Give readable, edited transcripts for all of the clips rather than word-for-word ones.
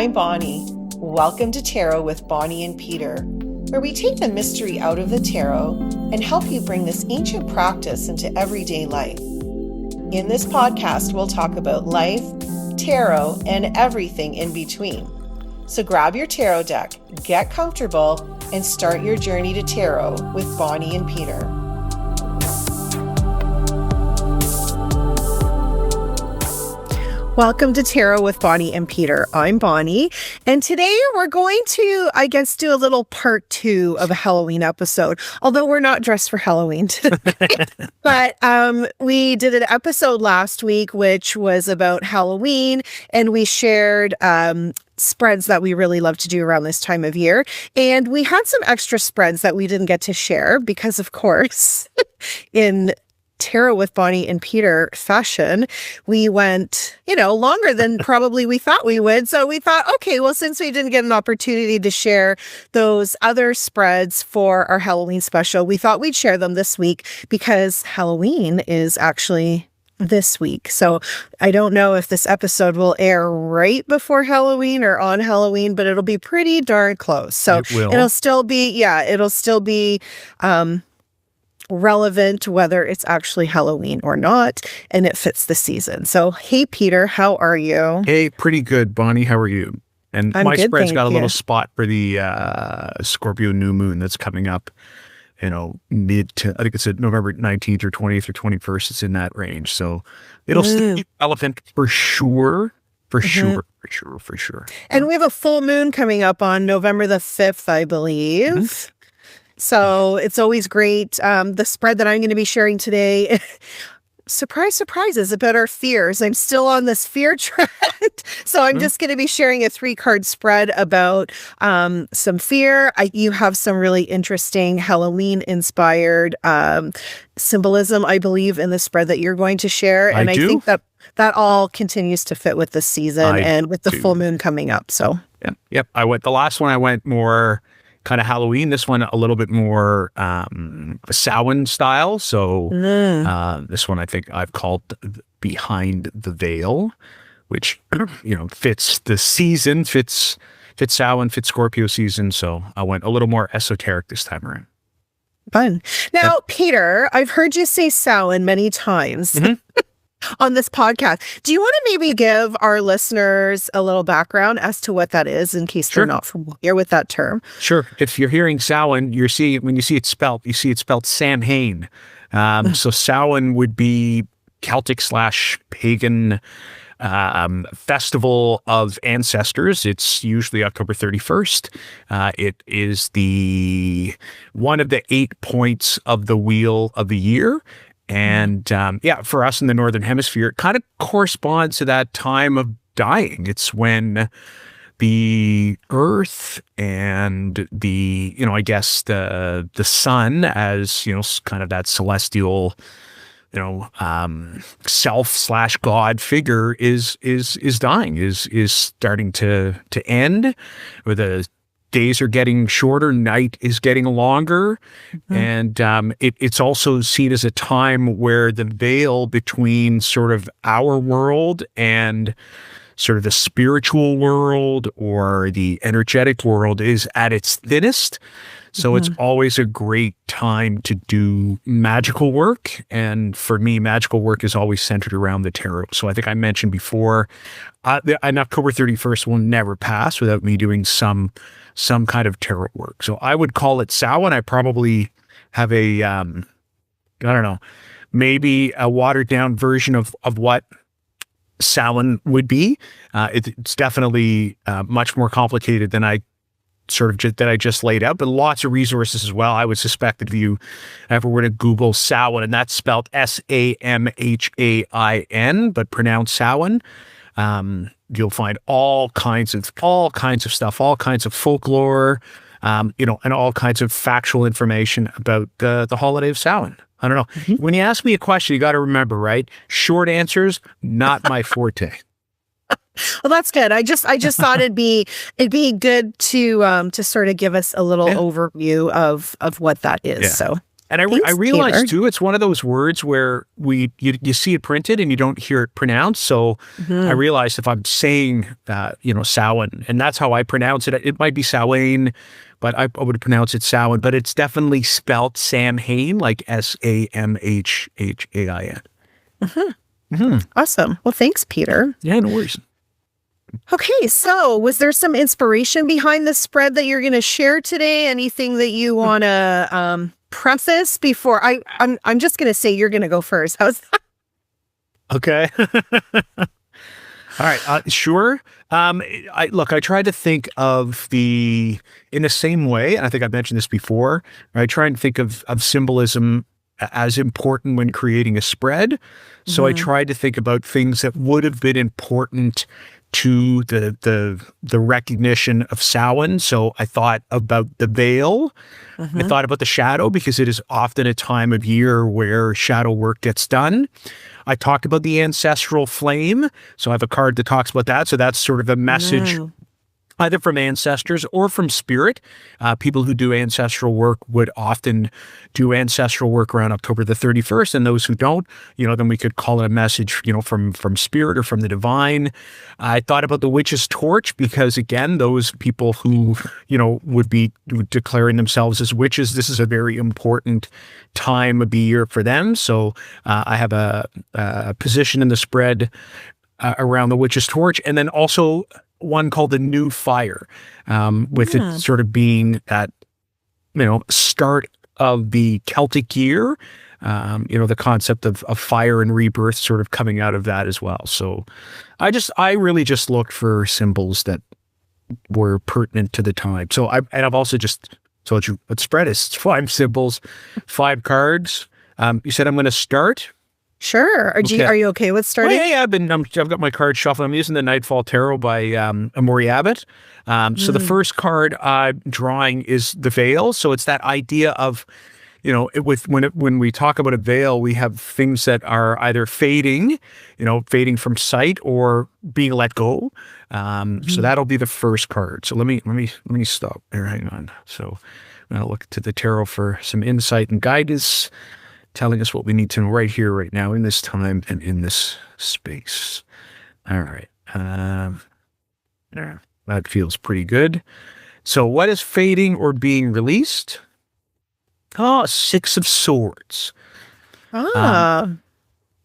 I'm Bonnie. Welcome to Tarot with Bonnie and Peter, where we take the mystery out of the tarot and help you bring this ancient practice into everyday life. In this podcast, we'll talk about life, tarot, and everything in between. So grab your tarot deck, get comfortable, and start your journey to tarot with Bonnie and Peter. Welcome to Tarot with Bonnie and Peter. I'm Bonnie, and today we're going to, do a little part 2 of a Halloween episode, although we're not dressed for Halloween today. But we did an episode last week, which was about Halloween, and we shared spreads that we really love to do around this time of year. And we had some extra spreads that we didn't get to share because, of course, in Tarot with Bonnie and Peter fashion, we went, longer than probably we thought we would. So we thought, okay, well, since we didn't get an opportunity to share those other spreads for our Halloween special, we thought we'd share them this week because Halloween is actually this week. So I don't know if this episode will air right before Halloween or on Halloween, but it'll be pretty darn close. So it'll still be relevant whether it's actually Halloween or not, and it fits the season. So, hey, Peter, how are you? Hey, pretty good, Bonnie. How are you? And I'm my good, spread's got a you. little spot for the Scorpio new moon that's coming up, mid to, I think it's November 19th or 20th or 21st. It's in that range. So it'll still be relevant for sure. For sure. And we have a full moon coming up on November the 5th, I believe. Mm-hmm. So it's always great. The spread that I'm going to be sharing today, surprise, surprise, is about our fears. I'm still on this fear trend. So I'm just going to be sharing a 3-card spread about some fear. You have some really interesting Halloween-inspired symbolism, I believe, in the spread that you're going to share. And I think that all continues to fit with the season and with the full moon coming up. So Yep. The last one I went more kind of Halloween. This one a little bit more Samhain style. So this one I think I've called Behind the Veil, which fits the season, fits Samhain, fits Scorpio season. So I went a little more esoteric this time around. Fun. Now, Peter, I've heard you say Samhain many times. On this podcast. Do you want to maybe give our listeners a little background as to what that is in case they're not familiar with that term? Sure. If you're hearing Samhain, when you see it spelled Samhain. So Samhain would be Celtic/pagan festival of ancestors. It's usually October 31st. It is one of the 8 points of the wheel of the year. And for us in the Northern Hemisphere, it kind of corresponds to that time of dying. It's when the Earth and the sun, as kind of that celestial, self/God figure is dying, is starting to end, or the days are getting shorter, night is getting longer, and it's also seen as a time where the veil between sort of our world and sort of the spiritual world or the energetic world is at its thinnest. So it's always a great time to do magical work. And for me, magical work is always centered around the tarot. So I think I mentioned before, an October 31st will never pass without me doing some kind of tarot work. So I would call it Samhain. I probably have maybe a watered down version of what Samhain would be. It's definitely much more complicated than I just laid out, but lots of resources as well. I would suspect that if you ever were to Google Samhain, and that's spelled Samhain, but pronounced Samhain, you'll find all kinds of stuff, all kinds of folklore, and all kinds of factual information about the holiday of Samhain. I don't know. When you ask me a question, you got to remember, right? Short answers, not my forte. Well, that's good. I just thought it'd be good to sort of give us a little overview of what that is. Yeah. So And I Thanks, realized Peter. too, it's one of those words where you see it printed and you don't hear it pronounced. So I Mhm. realized if I'm saying Samhain, and that's how I pronounce it. It might be Samhain, but I would pronounce it Samhain. But it's definitely spelt Samhain, like Samhhain. Mhm. Hmm. Awesome. Well, thanks, Peter. Yeah, no worries. Okay, so was there some inspiration behind the spread that you're going to share today? Anything that you want to preface before I'm just going to say you're going to go first. How's that? Okay. All right. Sure. I tried to think of in the same way, and I think I've mentioned this before. I try and think of symbolism as important when creating a spread. So I Mhm. tried to think about things that would have been important to the recognition of Samhain. So I thought about the veil. I Mhm. thought about the shadow because it is often a time of year where shadow work gets done. I talked about the ancestral flame. So I have a card that talks about that. So that's sort of a message Mm. either from ancestors or from spirit. People who do ancestral work would often do ancestral work around October the 31st. And those who don't, then we could call it a message, from spirit or from the divine. I thought about the witch's torch because, again, those people who, would be declaring themselves as witches, this is a very important time of the year for them. So I have a position in the spread around the witch's torch, and then also one called the new fire, with it Mm. sort of being that start of the Celtic year. The concept of fire and rebirth sort of coming out of that as well. So I really just looked for symbols that were pertinent to the time. So I've also just told you what spread is. It's 5 symbols, 5 cards. You said I'm going to start. Sure. Okay. Are you okay with Oh starting? yeah. I've got my card shuffled. I'm using the Nightfall Tarot by Amori Abbott. So the Mm. first card I'm drawing is the veil. So it's that idea of, when we talk about a veil, we have things that are either fading, fading from sight or being let go. So Mhm. that'll be the first card. So let me stop there. Hang on. So I'm gonna look to the tarot for some insight and guidance, telling us what we need to know right here, right now, in this time and in this space. All right. Yeah, that feels pretty good. So, what is fading or being released? Oh, 6 of Swords. Um, Ah.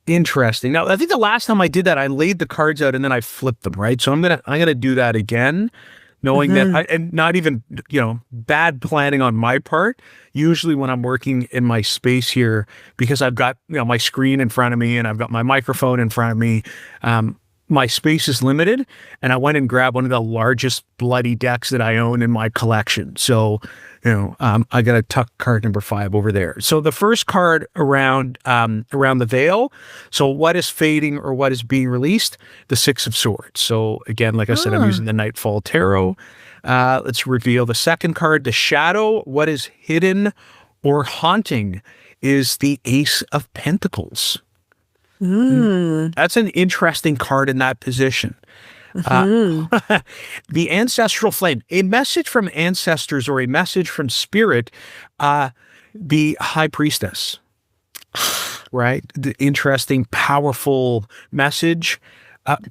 Interesting. Now, I think the last time I did that, I laid the cards out and then I flipped them, right? So I'm gonna do that again, knowing that Mhm. and not even, bad planning on my part. Usually when I'm working in my space here, because I've got, my screen in front of me and I've got my microphone in front of me, my space is limited, and I went and grabbed one of the largest bloody decks that I own in my collection. So, I got to tuck card number 5 over there. So the first card around the veil. So what is fading or what is being released? The 6 of Swords. So again, like I said, I'm Ah. using the Nightfall Tarot. Let's reveal the second card, the Shadow. What is hidden or haunting is the Ace of Pentacles. Mm. That's an interesting card in that position. Uh, Mhm. the Ancestral Flame, a message from ancestors or a message from spirit, the High Priestess, right? The interesting, powerful message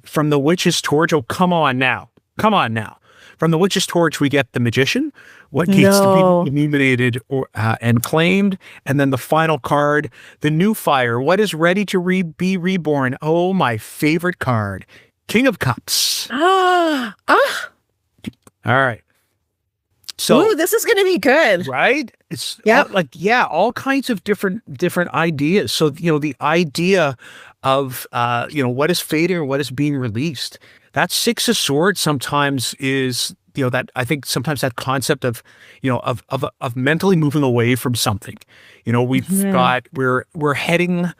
from the Witch's Torch. Oh, come on now. Come on now. From the Witch's Torch, we get the Magician, what needs to be No. illuminated or and claimed, and then the final card, the New Fire, what is ready to be reborn. Oh, my favorite card, King of Cups. Ah. Ah. All right. Ooh, So, this is going to be good. right? It's Yep. all kinds of different ideas. So, the idea of, what is fading or what is being released. That 6 of Swords sometimes is, that I think sometimes that concept of, of mentally moving away from something. Mhm. We're heading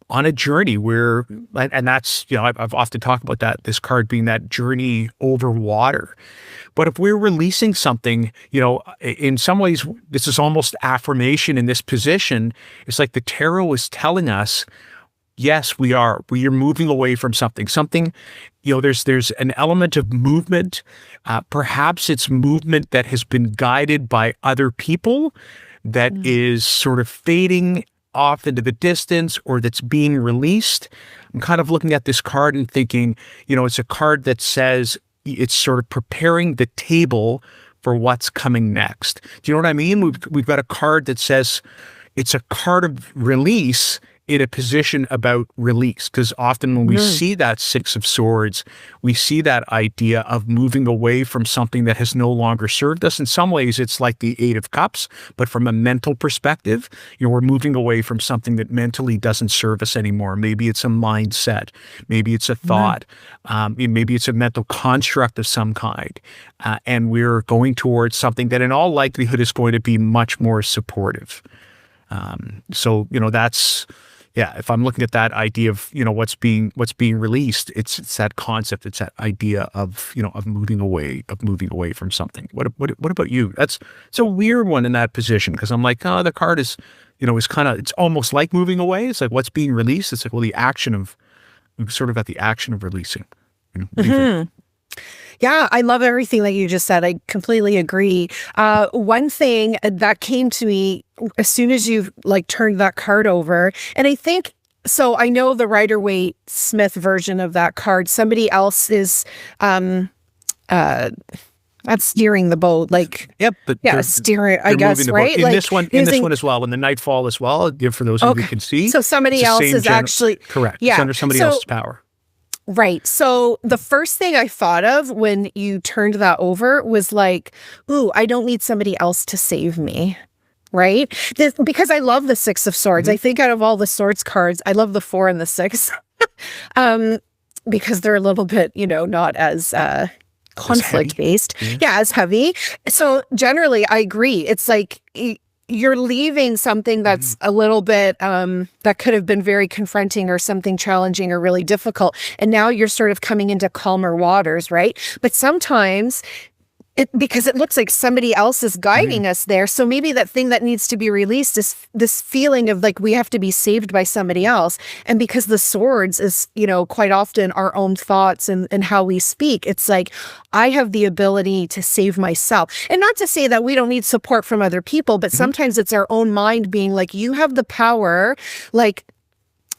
on a journey where, and that's, I've often talked about that, this card being that journey over water. But if we're releasing something, in some ways, this is almost affirmation in this position. It's like the tarot is telling us, yes, we are moving away from something. Something, there's an element of movement. Perhaps it's movement that has been guided by other people. that is sort of fading off into the distance or that's being released. I'm kind of looking at this card and thinking, it's a card that says it's sort of preparing the table for what's coming next. Do you know what I mean? We've got a card that says it's a card of release in a position about release, because often when we see that Six of Swords, we see that idea of moving away from something that has no longer served us. In some ways, it's like the Eight of Cups, but from a mental perspective, we're moving away from something that mentally doesn't serve us anymore. Maybe it's a mindset, maybe it's a thought, maybe it's a mental construct of some kind, and we're going towards something that in all likelihood is going to be much more supportive. So that's, if I'm looking at that idea of, what's being released, it's that concept, it's that idea of, of moving away from something. What about you? It's a weird one in that position, because I'm like, the card is, is kind of, it's almost like moving away. It's like what's being released. It's like, well, sort of at the action of releasing. What do you think? Yeah, I love everything that you just said. I completely agree. One thing that came to me as soon as you turned that card over, and I think, so I know the Rider-Waite-Smith version of that card. Somebody else is that's steering the boat, steering, I guess, right? In this one as well, in the Nightfall as well, for those of you who can see. So somebody else is actually correct. Yeah, it's under somebody else's power. Right. So the first thing I thought of when you turned that over was like, ooh, I don't need somebody else to save me. Right. Because I love the Six of Swords. I think out of all the swords cards, I love the 4 and the 6 because they're a little bit, not as conflict based. Yeah, as heavy. So generally, I agree. It's like you're leaving something that's a little bit, that could have been very confronting or something challenging or really difficult. And now you're sort of coming into calmer waters, right? But sometimes because it looks like somebody else is guiding us there. So maybe that thing that needs to be released is this feeling of we have to be saved by somebody else. And because the swords is, quite often our own thoughts and how we speak, it's like, I have the ability to save myself. And not to say that we don't need support from other people, but sometimes it's our own mind being like, you have the power,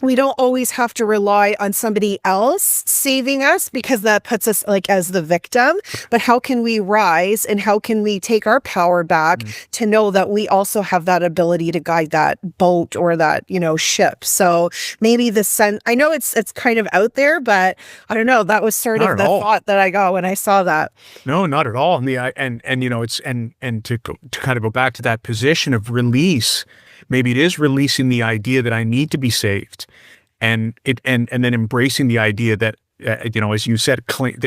we don't always have to rely on somebody else saving us, because that puts us as the victim. But how can we rise and how can we take our power back to know that we also have that ability to guide that boat or that, ship? So maybe I know it's kind of out there, but I don't know. That was sort of the thought that I got when I saw that. No, not at all. And to kind of go back to that position of release, maybe it is releasing the idea that I need to be saved, and then embracing the idea that, as you said,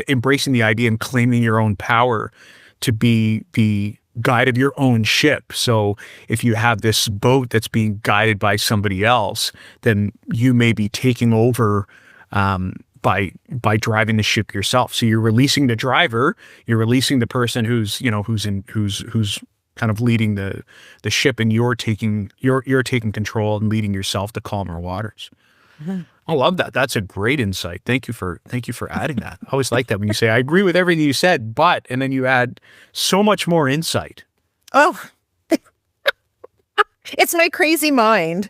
embracing the idea and claiming your own power to be the guide of your own ship. So if you have this boat that's being guided by somebody else, then you may be taking over by driving the ship yourself. So you're releasing the driver, you're releasing the person who's kind of leading the ship, and you're taking control and leading yourself to calmer waters. I love that. That's a great insight. Thank you for adding that. I always like that when you say, I agree with everything you said, but, and then you add so much more insight. Oh, it's my crazy mind.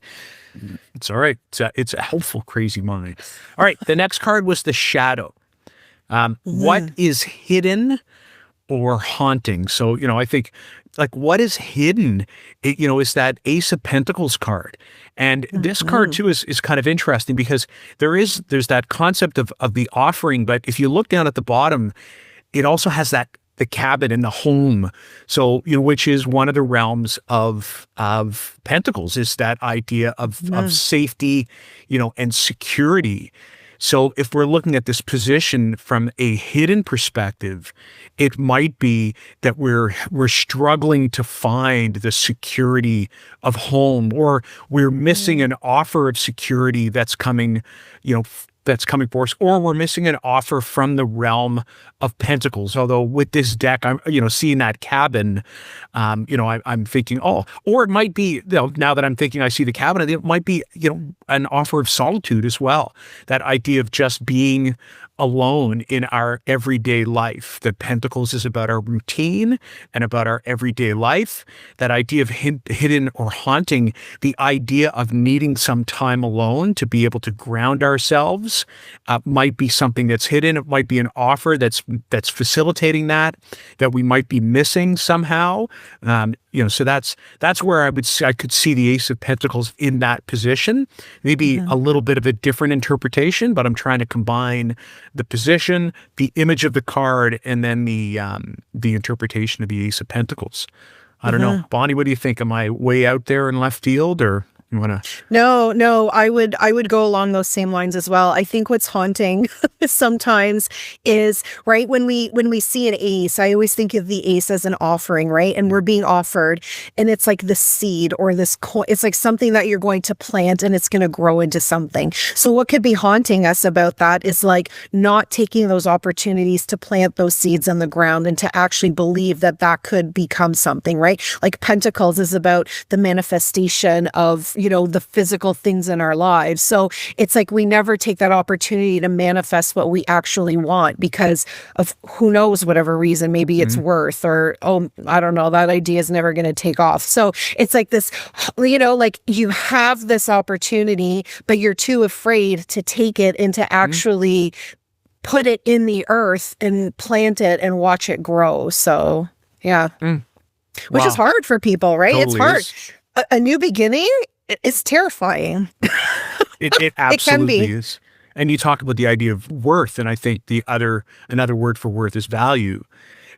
It's all right. It's a helpful crazy mind. All right. The next card was the Shadow. What is hidden or haunting? So, I think what is hidden, is that Ace of Pentacles card. And this card too is kind of interesting, because there's that concept of the offering, but if you look down at the bottom, it also has the cabin and the home. So, which is one of the realms of Pentacles, is that idea of safety, and security. So if we're looking at this position from a hidden perspective, it might be that we're struggling to find the security of home, or we're missing an offer of security that's coming, that's coming for us, or we're missing an offer from the realm of Pentacles. Although with this deck, I'm, seeing that cabin, I'm thinking, or it might be, now that I'm thinking I see the cabin, it might be, an offer of solitude as well. That idea of just being alone in our everyday life. The Pentacles is about our routine and about our everyday life. That idea of hidden or haunting, the idea of needing some time alone to be able to ground ourselves, might be something that's hidden. It might be an offer that's facilitating that we might be missing somehow. So that's where I could see the Ace of Pentacles in that position. Maybe a little bit of a different interpretation, but I'm trying to combine the position, the image of the card, and then the interpretation of the Ace of Pentacles. I don't know. Bonnie, what do you think? Am I way out there in left field, or you want to? No, I would go along those same lines as well. I think what's haunting sometimes is, right, when we see an ace, I always think of the ace as an offering, right? And we're being offered, and it's like the seed or this coin. It's like something that you're going to plant and it's going to grow into something. So what could be haunting us about that is like not taking those opportunities to plant those seeds on the ground and to actually believe that that could become something, right? Like Pentacles is about the manifestation of, the physical things in our lives. So it's like we never take that opportunity to manifest what we actually want because of who knows, whatever reason. Maybe it's worth, or, I don't know, that idea is never going to take off. So it's like this, like you have this opportunity, but you're too afraid to take it and to actually put it in the earth and plant it and watch it grow. So, yeah. Which is hard for people, right? Totally it's hard. Is. A new beginning is terrifying. It absolutely is. And you talk about the idea of worth, and I think another word for worth is value.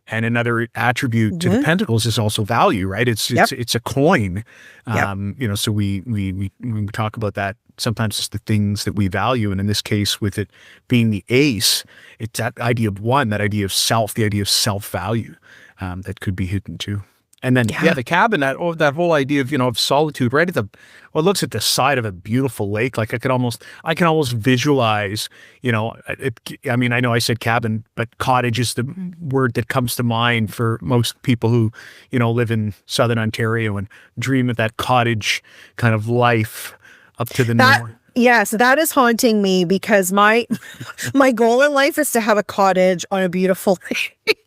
And another attribute to the Pentacles is also value, right? It's a coin. So we talk about that. Sometimes it's the things that we value. And in this case, with it being the ace, it's that idea of that idea of self, the idea of self-value, that could be hidden too. And then, the cabin, that whole idea of solitude, right at it looks at the side of a beautiful lake. Like I can almost visualize, I know I said cabin, but cottage is the word that comes to mind for most people who, live in Southern Ontario and dream of that cottage kind of life up to the north. Yes, that is haunting me because my goal in life is to have a cottage on a beautiful lake.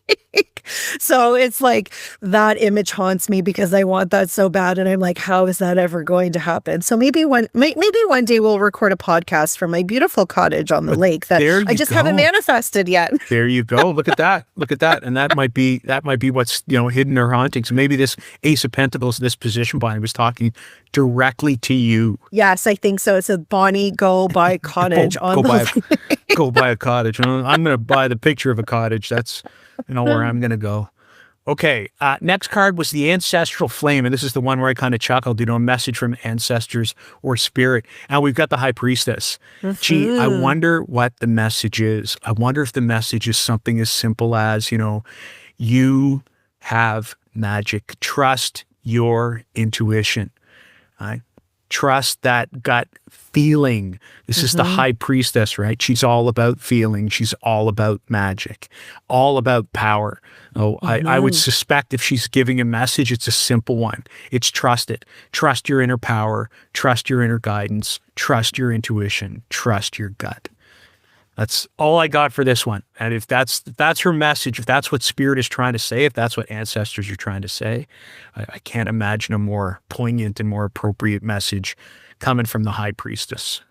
So it's like that image haunts me because I want that so bad, and I'm like, how is that ever going to happen? So maybe one day we'll record a podcast from my beautiful cottage on the lake that I just haven't manifested yet. There you go. Look at that. And that might be what's hidden or haunting. So maybe this Ace of Pentacles, this position, Bonnie was talking directly to you. Yes, I think so. It says, Bonnie, go buy a cottage go buy a cottage. I'm going to buy the picture of a cottage. That's where I'm going to go. Okay, next card was the Ancestral Flame, and this is the one where I kind of chuckled, a message from ancestors or spirit. And we've got the High Priestess. Gee, I wonder what the message is. I wonder if the message is something as simple as, you have magic. Trust your intuition. Right? Trust that gut feeling. This is the High Priestess, right? She's all about feeling. She's all about magic, all about power. I would suspect if she's giving a message, it's a simple one. It's trust it. Trust your inner power. Trust your inner guidance. Trust your intuition. Trust your gut. That's all I got for this one. And if that's her message, if that's what spirit is trying to say, if that's what ancestors are trying to say, I can't imagine a more poignant and more appropriate message coming from the High Priestess.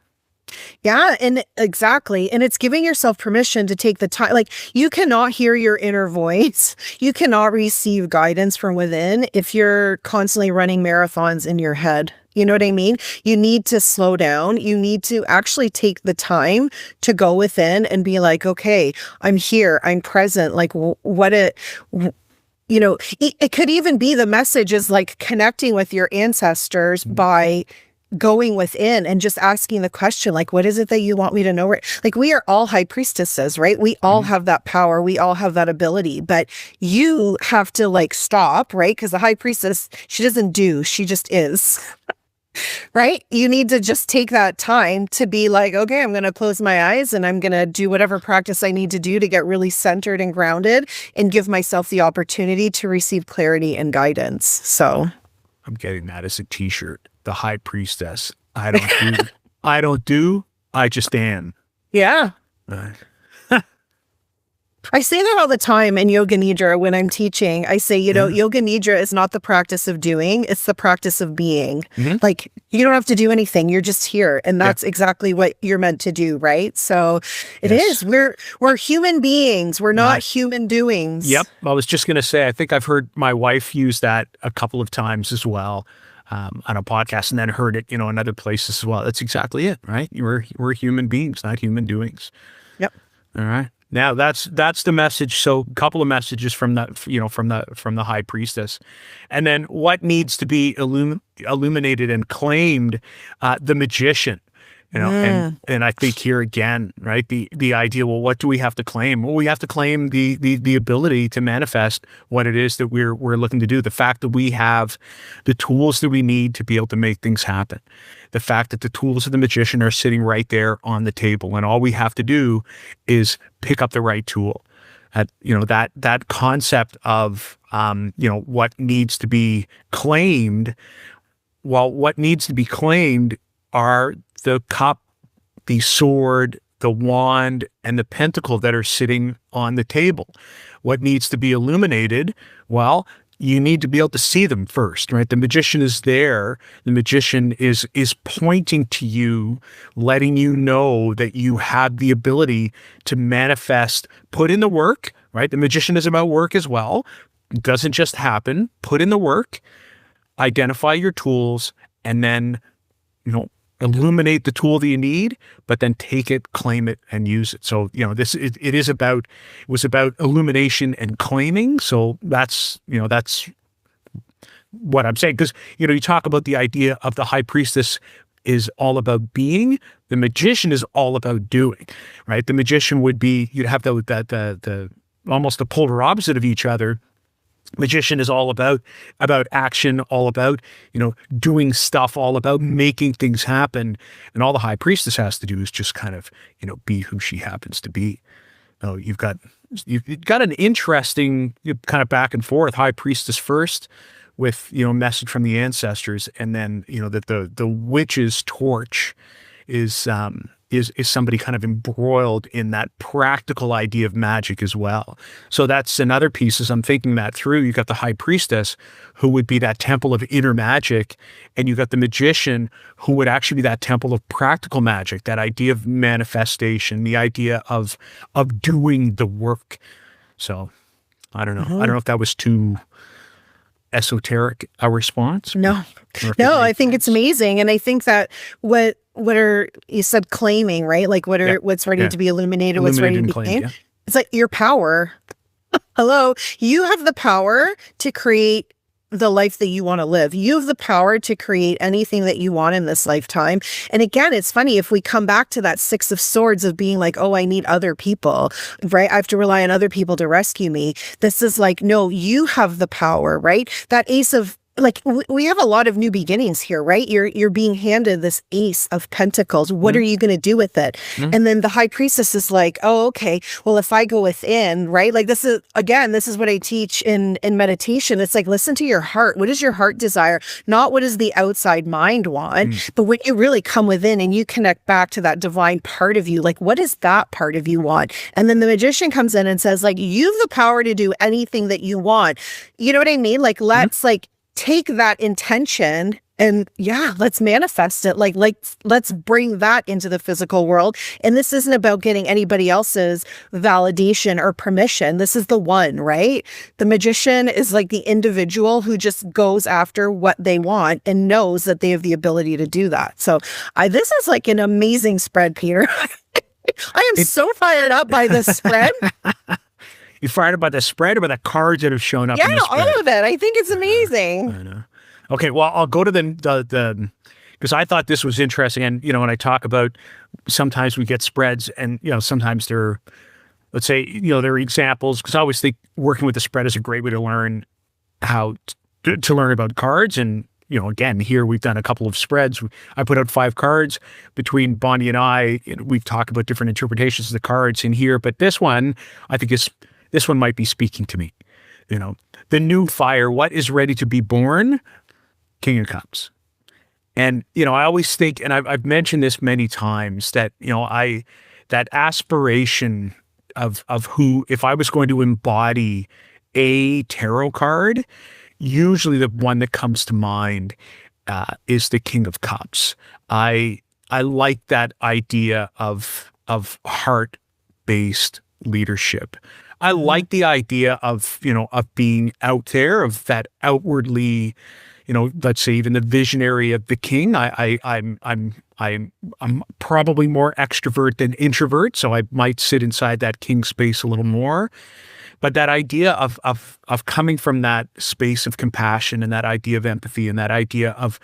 Yeah, and exactly. And it's giving yourself permission to take the time. Like, you cannot hear your inner voice. You cannot receive guidance from within if you're constantly running marathons in your head. You know what I mean? You need to slow down. You need to actually take the time to go within and be like, okay, I'm here. I'm present. Like it could even be the message is like connecting with your ancestors by going within and just asking the question, like, what is it that you want me to know? Like, we are all high priestesses, right? We all have that power. We all have that ability, but you have to like stop, right? Because the high priestess, she doesn't do, she just is. Right? You need to just take that time to be like, okay, I'm going to close my eyes and I'm going to do whatever practice I need to do to get really centered and grounded and give myself the opportunity to receive clarity and guidance. So I'm getting that as a t-shirt. The High Priestess. I don't do, I just am. Yeah. I say that all the time in Yoga Nidra when I'm teaching. I say, Yoga Nidra is not the practice of doing, it's the practice of being. Like, you don't have to do anything. You're just here. And that's exactly what you're meant to do, right? So it is. We're human beings. We're not human doings. Yep. I was just going to say, I think I've heard my wife use that a couple of times as well. On a podcast, and then heard it, in other places as well. That's exactly it, right? We're human beings, not human doings. Yep. All right. Now that's the message. So a couple of messages from the high priestess, and then what needs to be illuminated and claimed, the magician. And I think here again, right, the idea, well, what do we have to claim? Well, we have to claim the ability to manifest what it is that we're looking to do. The fact that we have the tools that we need to be able to make things happen. The fact that the tools of the magician are sitting right there on the table, and all we have to do is pick up the right tool. That concept of what needs to be claimed. Well, what needs to be claimed are the cup, the sword, the wand, and the pentacle that are sitting on the table. What needs to be illuminated? Well, you need to be able to see them first, right? The magician is there. The magician is pointing to you, letting you know that you have the ability to manifest, put in the work, right? The magician is about work as well. It doesn't just happen. Put in the work, identify your tools, and then, illuminate the tool that you need, but then take it, claim it, and use it. So, it was about illumination and claiming. So that's what I'm saying. Because, you talk about the idea of the high priestess is all about being. The magician is all about doing, right? The magician would be, you'd have the almost the polar opposite of each other. Magician is all about action, all about, doing stuff, all about making things happen. And all the high priestess has to do is just kind of, be who she happens to be. You've got an interesting kind of back and forth. High priestess first with, message from the ancestors. And then, that the witch's torch is somebody kind of embroiled in that practical idea of magic as well. So that's another piece. As I'm thinking that through, you got the high priestess, who would be that temple of inner magic, and you got the magician, who would actually be that temple of practical magic, that idea of manifestation, the idea of doing the work. So I don't know. I don't know if that was too esoteric a response. No, I think it's amazing. And I think that you said claiming, right? Like what's ready to be illuminated, what's ready to be claimed. Yeah. It's like your power. Hello, you have the power to create the life that you want to live. You have the power to create anything that you want in this lifetime. And again, it's funny if we come back to that Six of Swords of being like, oh, I need other people, right? I have to rely on other people to rescue me. This is like, no, you have the power, right? That Ace of, like, we have a lot of new beginnings here, right? You're being handed this Ace of Pentacles. What are you going to do with it? And then the high priestess is like, oh, okay, well, if I go within, right? Like this is what I teach in meditation. It's like, listen to your heart. What does your heart desire? Not what does the outside mind want, but when you really come within and you connect back to that divine part of you, like, what does that part of you want? And then the magician comes in and says, like, you have the power to do anything that you want. You know what I mean? Like, let's take that intention and let's manifest it. Like let's bring that into the physical world. And this isn't about getting anybody else's validation or permission. This is the one, right? The magician is like the individual who just goes after what they want and knows that they have the ability to do that. So this is like an amazing spread, Peter. I am so fired up by this spread. You fired up by the spread or by the cards that have shown up? Yeah, in the spread? All of it. I think it's amazing. I know. Okay, well, I'll go to the because I thought this was interesting, and when I talk about sometimes we get spreads, and sometimes they're, let's say, there are examples, because I always think working with the spread is a great way to learn how to learn about cards. And again, here we've done a couple of spreads. I put out 5 cards between Bonnie and I. We've talked about different interpretations of the cards in here, but this one I think this one might be speaking to me. The new fire, what is ready to be born? King of Cups. And, I always think, and I've mentioned this many times, that, that aspiration of who, if I was going to embody a tarot card, usually the one that comes to mind is the King of Cups. I like that idea of heart-based leadership. I like the idea of, of being out there, of that outwardly, let's say even the visionary of the king. I'm probably more extrovert than introvert, so I might sit inside that king space a little more. But that idea of coming from that space of compassion and that idea of empathy and that idea of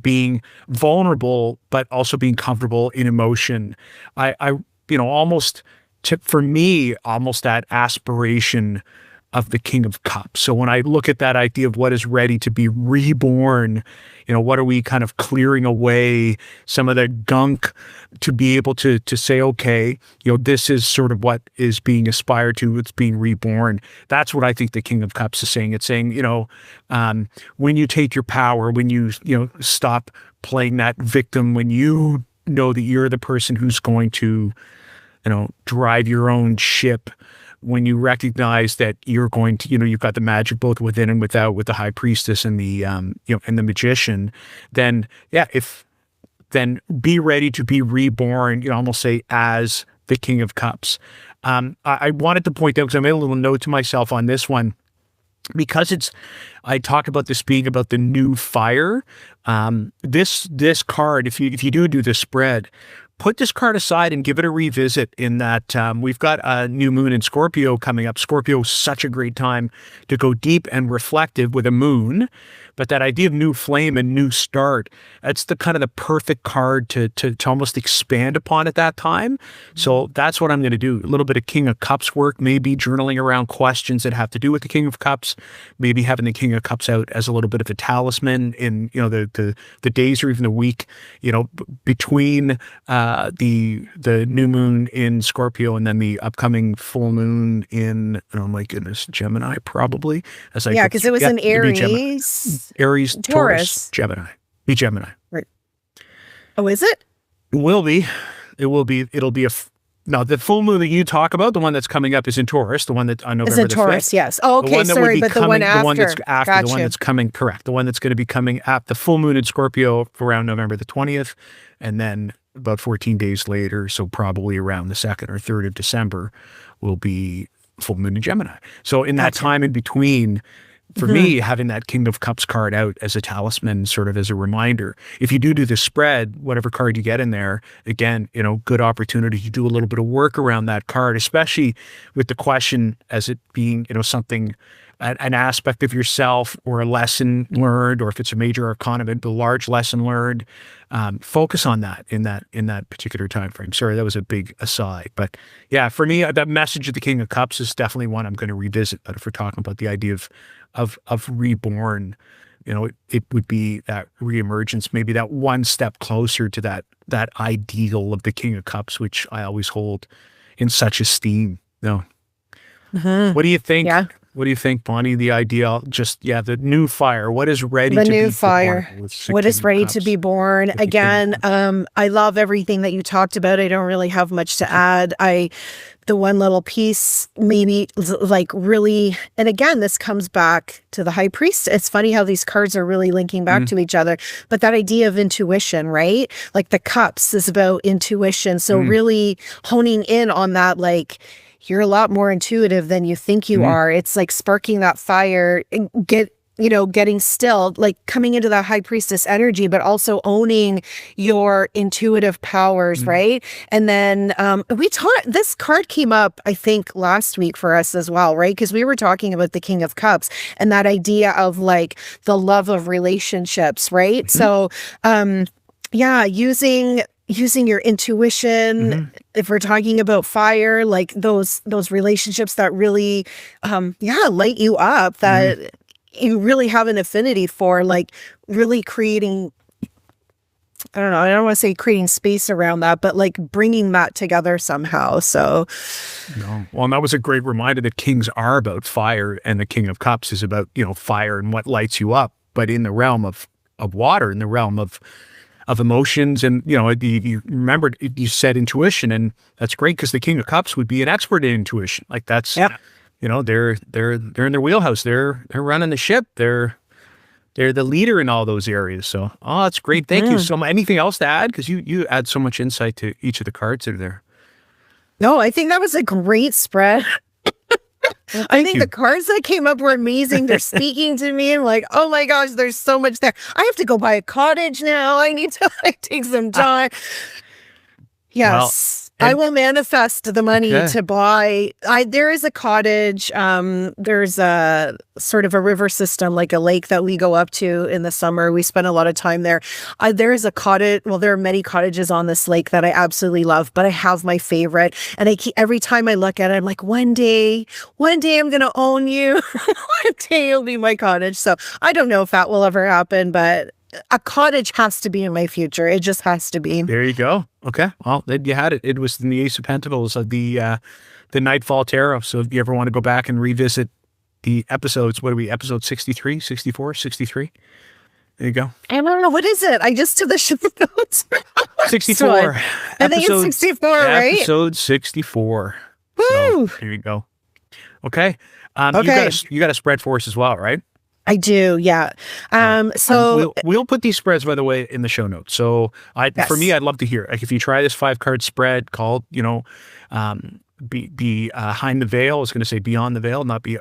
being vulnerable but also being comfortable in emotion, I almost for me, almost that aspiration of the King of Cups. So when I look at that idea of what is ready to be reborn, what are we kind of clearing away some of the gunk to be able to say, okay, this is sort of what is being aspired to, it's being reborn. That's what I think the King of Cups is saying. It's saying, when you take your power, when you, stop playing that victim, when you know that you're the person who's going to, drive your own ship, when you recognize that you're going to, you've got the magic both within and without with the high priestess and the, and the magician, then then be ready to be reborn, almost say as the King of Cups. I wanted to point out, because I made a little note to myself on this one, because I talk about this being about the new fire. This card, if you do the spread, put this card aside and give it a revisit in that we've got a new moon in Scorpio coming up. Scorpio is such a great time to go deep and reflective with a moon. But that idea of new flame and new start, that's the kind of the perfect card to almost expand upon at that time. So that's what I'm going to do. A little bit of King of Cups work, maybe journaling around questions that have to do with the King of Cups, maybe having the King of Cups out as a little bit of a talisman in, the days or even the week, between the new moon in Scorpio and then the upcoming full moon in, oh my goodness, Gemini probably. Because it was in Aries, Taurus, Gemini. Be Gemini. Right. Oh, is it? It will be. It'll be no, the full moon that you talk about, the one that's coming up is in Taurus, the one that on November the 5th. It's in Taurus, yes. Oh, okay, sorry, but the one after. The one that's after, Gotcha. the one that's coming, correct. The one that's going to be coming at the full moon in Scorpio around November the 20th, and then about 14 days later, so probably around the 2nd or 3rd of December, will be full moon in Gemini. So in that time in between, for me, having that King of Cups card out as a talisman, sort of as a reminder, if you do the spread, whatever card you get in there, again, good opportunity to do a little bit of work around that card, especially with the question as it being, something, an aspect of yourself or a lesson learned, or if it's a major arcana, a large lesson learned, focus on that in that particular time frame. Sorry, that was a big aside, but yeah, for me, that message of the King of Cups is definitely one I'm going to revisit. But if we're talking about the idea of reborn, it would be that reemergence, maybe that one step closer to that ideal of the King of Cups, which I always hold in such esteem. No. What do you think? Yeah. What do you think, Bonnie? The ideal, the new fire. What is ready to be born? The new fire. What is ready to be born? Again, I love everything that you talked about. I don't really have much to add. The one little piece, maybe like really, and again, this comes back to the High Priest. It's funny how these cards are really linking back to each other, but that idea of intuition, right? Like the cups is about intuition. So really honing in on that, like, you're a lot more intuitive than you think you are. It's like sparking that fire and getting still, like coming into that High Priestess energy, but also owning your intuitive powers, right? And then this card came up, I think, last week for us as well, right? Because we were talking about the King of Cups and that idea of like the love of relationships, right? So, using your intuition, if we're talking about fire, like those relationships that really, light you up, that you really have an affinity for, like really creating, I don't want to say creating space around that, but like bringing that together somehow. So. No. Well, and that was a great reminder that kings are about fire, and the King of Cups is about, fire and what lights you up, but in the realm of water, in the realm of of emotions. And, you know, you remembered, you said intuition, and that's great because the King of Cups would be an expert in intuition. Like that's, you know, they're in their wheelhouse. They're running the ship. They're the leader in all those areas. So, oh, that's great. Thank you so much. Anything else to add? Because you add so much insight to each of the cards that are there. No, I think that was a great spread. Well, I think the cards that came up were amazing. They're speaking to me. I'm like, oh my gosh, there's so much there. I have to go buy a cottage now. I need to like take some time. Yes. Well, I will manifest the money to buy. There is a cottage. There's a sort of a river system, like a lake that we go up to in the summer. We spend a lot of time there. There is a cottage. Well, there are many cottages on this lake that I absolutely love, but I have my favorite. And every time I look at it, I'm like, one day I'm going to own you. One day you'll be my cottage. So I don't know if that will ever happen, but a cottage has to be in my future. It just has to be. There you go. Okay. Well, then you had it. It was in the Ace of Pentacles of the Nightfall Tarot. So if you ever want to go back and revisit the episodes, what are we, episode 63, 64, 63? There you go. I don't know. What is it? I just took the show notes. 64. I think it's 64, right? Episode 64. Woo! So, here you go. Okay. You got a spread for us as well, right? I do, yeah. So we'll put these spreads, by the way, in the show notes. So for me, I'd love to hear, like, if you try this 5-card spread called, you know, behind the veil. I was going to say beyond the veil, not be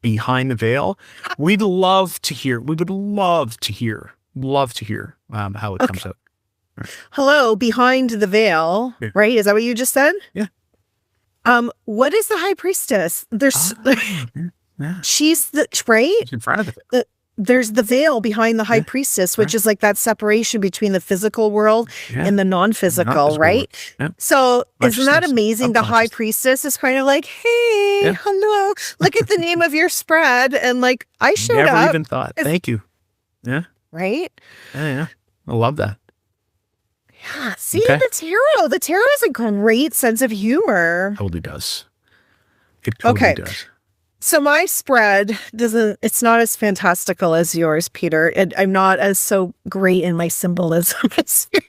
behind the veil. We'd love to hear. We would love to hear how it comes out. Right. Hello, behind the veil, right? Is that what you just said? Yeah. What is the High Priestess? There's. Yeah. She's right She's in front of it. There's the veil behind the High Priestess, which is like that separation between the physical world and the non-physical, right? Yeah. So isn't that amazing? The High Priestess is kind of like, hey, hello, look at the name of your spread, and like I showed up. Never even thought. Thank you. Yeah. Right. Yeah. I love that. Yeah. See, the tarot has a great sense of humor. Totally does. It totally does. So my spread it's not as fantastical as yours, Peter. I'm not as so great in my symbolism as you,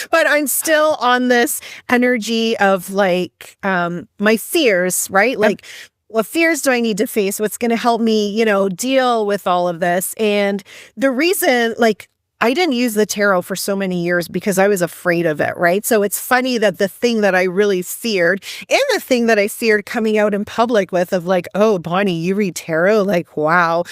but I'm still on this energy of like, my fears, right? Like, what fears do I need to face? What's going to help me, you know, deal with all of this? And the reason, like, I didn't use the tarot for so many years because I was afraid of it, right? So it's funny that the thing that I really feared and the thing that I feared coming out in public with of like, oh, Bonnie, you read tarot? Like, wow,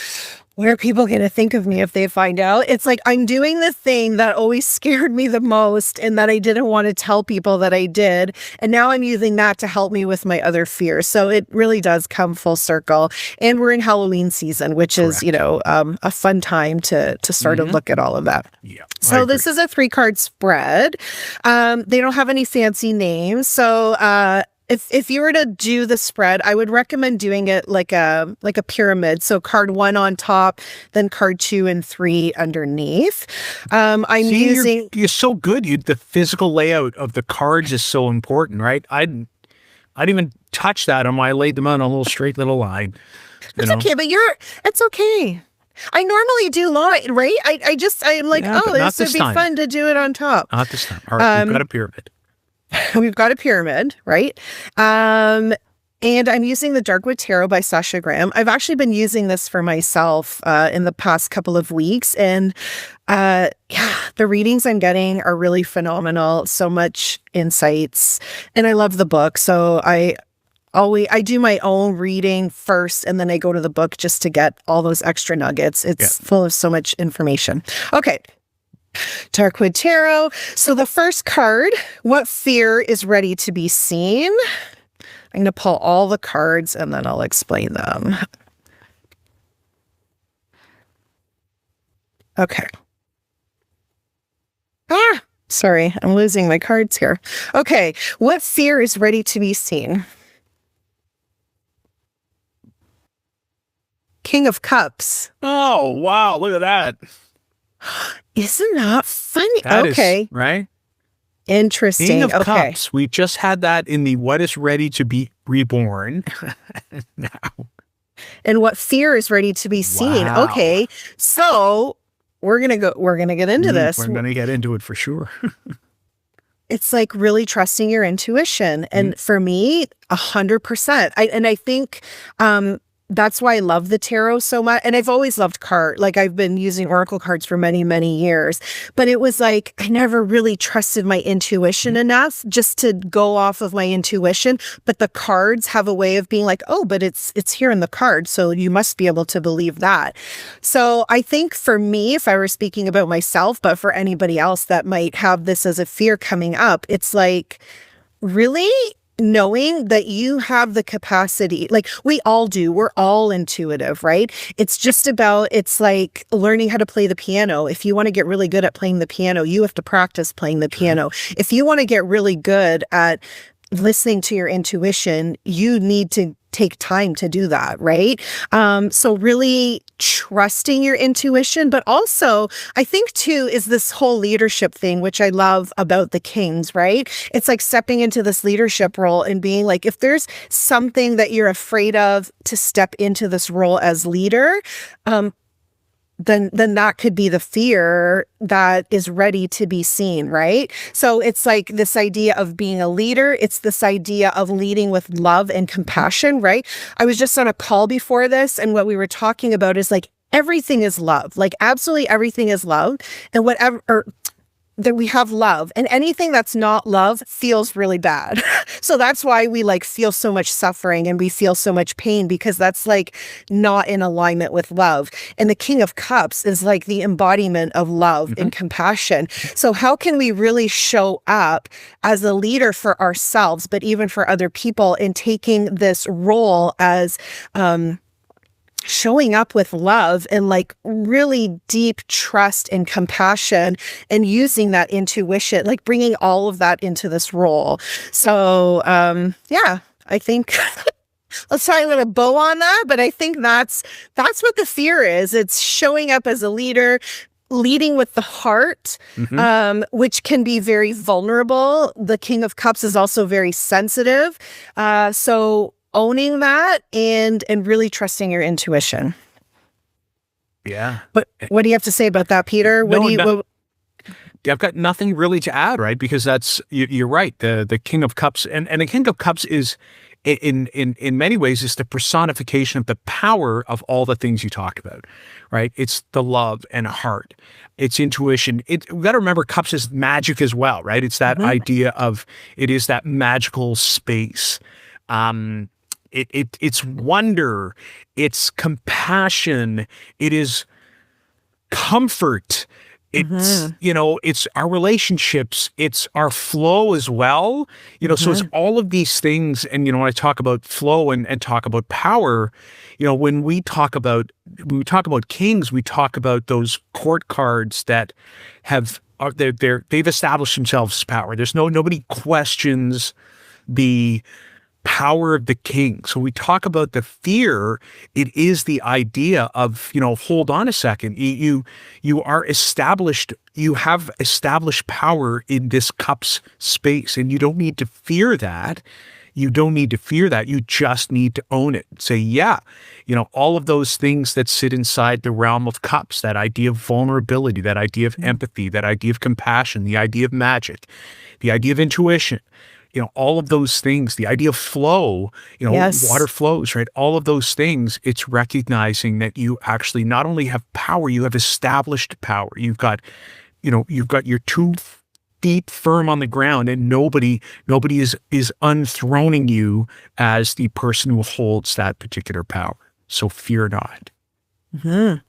what are people going to think of me if they find out? It's like I'm doing the thing that always scared me the most and that I didn't want to tell people that I did. And now I'm using that to help me with my other fears. So it really does come full circle. And we're in Halloween season, which is, you know, a fun time to sort of look at all of that. Yeah. So this is a 3-card spread. They don't have any fancy names. So if you were to do the spread, I would recommend doing it like a pyramid. So card 1 on top, then card 2 and 3 underneath. You're so good. The physical layout of the cards is so important, right? I didn't even touch that on my. I laid them on a little straight little line. It's okay, but it's okay. I normally do line, right? I'm like, this would be fun to do it on top. Not this time. All right, we've got a pyramid. We've got a pyramid, right? And I'm using the Darkwood Tarot by Sasha Graham. I've actually been using this for myself in the past couple of weeks. And the readings I'm getting are really phenomenal. So much insights. And I love the book. So I do my own reading first, and then I go to the book just to get all those extra nuggets. It's full of so much information. Okay. Darkwood Tarot. So the first card, what fear is ready to be seen? I'm going to pull all the cards and then I'll explain them. Okay. Sorry, I'm losing my cards here. Okay, what fear is ready to be seen? King of Cups. Oh, wow, look at that. Isn't that funny? That okay. Is, right? Interesting. King of Cups. We just had that in the what is ready to be reborn. Now. And what fear is ready to be seen. Wow. Okay. So we're gonna get into this. We're going to get into it for sure. It's like really trusting your intuition. And for me, 100%. I think, that's why I love the tarot so much. And I've always loved like I've been using oracle cards for many, many years, but it was like, I never really trusted my intuition enough just to go off of my intuition. But the cards have a way of being like, oh, but it's here in the card. So you must be able to believe that. So I think for me, if I were speaking about myself, but for anybody else that might have this as a fear coming up, it's like, really knowing that you have the capacity, like we all do, we're all intuitive, right? It's like learning how to play the piano. If you want to get really good at playing the piano, you have to practice playing the piano. If you want to get really good at listening to your intuition, you need to take time to do that, right? So really trusting your intuition, but also I think too is this whole leadership thing, which I love about the Kings, right? It's like stepping into this leadership role and being like, if there's something that you're afraid of to step into this role as leader, then that could be the fear that is ready to be seen, right? So it's like this idea of being a leader. It's this idea of leading with love and compassion, right? I was just on a call before this, and what we were talking about is like, everything is love. Like absolutely everything is love. And that we have love, and anything that's not love feels really bad. So that's why we like feel so much suffering and we feel so much pain, because that's like not in alignment with love. And the King of Cups is like the embodiment of love and compassion. So how can we really show up as a leader for ourselves, but even for other people, in taking this role as, showing up with love and like really deep trust and compassion, and using that intuition, like bringing all of that into this role. So, yeah, I think let's try a little bow on that, but I think that's what the fear is. It's showing up as a leader, leading with the heart, which can be very vulnerable. The King of Cups is also very sensitive. So owning that and really trusting your intuition. Yeah. But what do you have to say about that, Peter? I've got nothing really to add, right? Because you're right. The King of Cups and the King of Cups is in many ways is the personification of the power of all the things you talk about, right? It's the love and heart. It's intuition. We got to remember cups is magic as well, right? It's that idea of, it is that magical space. It's wonder, it's compassion, it is comfort, it's, it's our relationships, it's our flow as well, so it's all of these things. And, when I talk about flow and talk about power, when we talk about kings, we talk about those court cards that they've established themselves as power. There's nobody questions the power of the king. So we talk about the fear. It is the idea of, hold on a second. You are established. You have established power in this cups space, and you don't need to fear that. You don't need to fear that. You just need to own it. Say, yeah, all of those things that sit inside the realm of cups, that idea of vulnerability, that idea of empathy, that idea of compassion, the idea of magic, the idea of intuition, all of those things, the idea of flow, water flows, right? All of those things, it's recognizing that you actually not only have power, you have established power. You've got your 2 feet firm on the ground, and nobody is unthroning you as the person who holds that particular power. So fear not. Whew.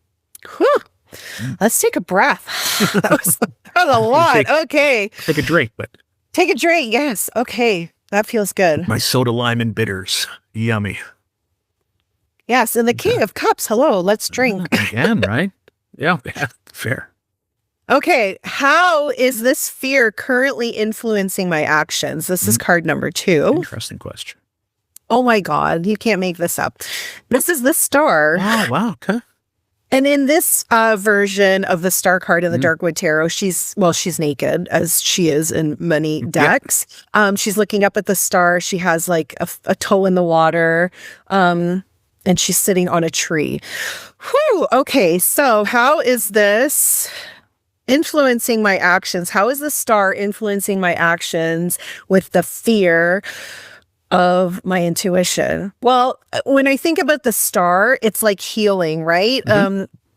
Let's take a breath. That was a lot. Okay. Take a drink, but. Take a drink. Yes. Okay. That feels good. My soda, lime, and bitters. Yummy. Yes. And the King of Cups. Hello. Let's drink. Again, right? Yeah. Fair. Okay. How is this fear currently influencing my actions? This is card number 2. Interesting question. Oh my God. You can't make this up. This is the Star. Wow. Okay. And in this version of the Star card in the Darkwood Tarot, she's naked, as she is in many decks. She's looking up at the star. She has like a toe in the water. And and she's sitting on a tree. Whew, okay, so how is this influencing my actions? How is the star influencing my actions with the fear of my intuition? Well, when I think about the star, it's like healing, right?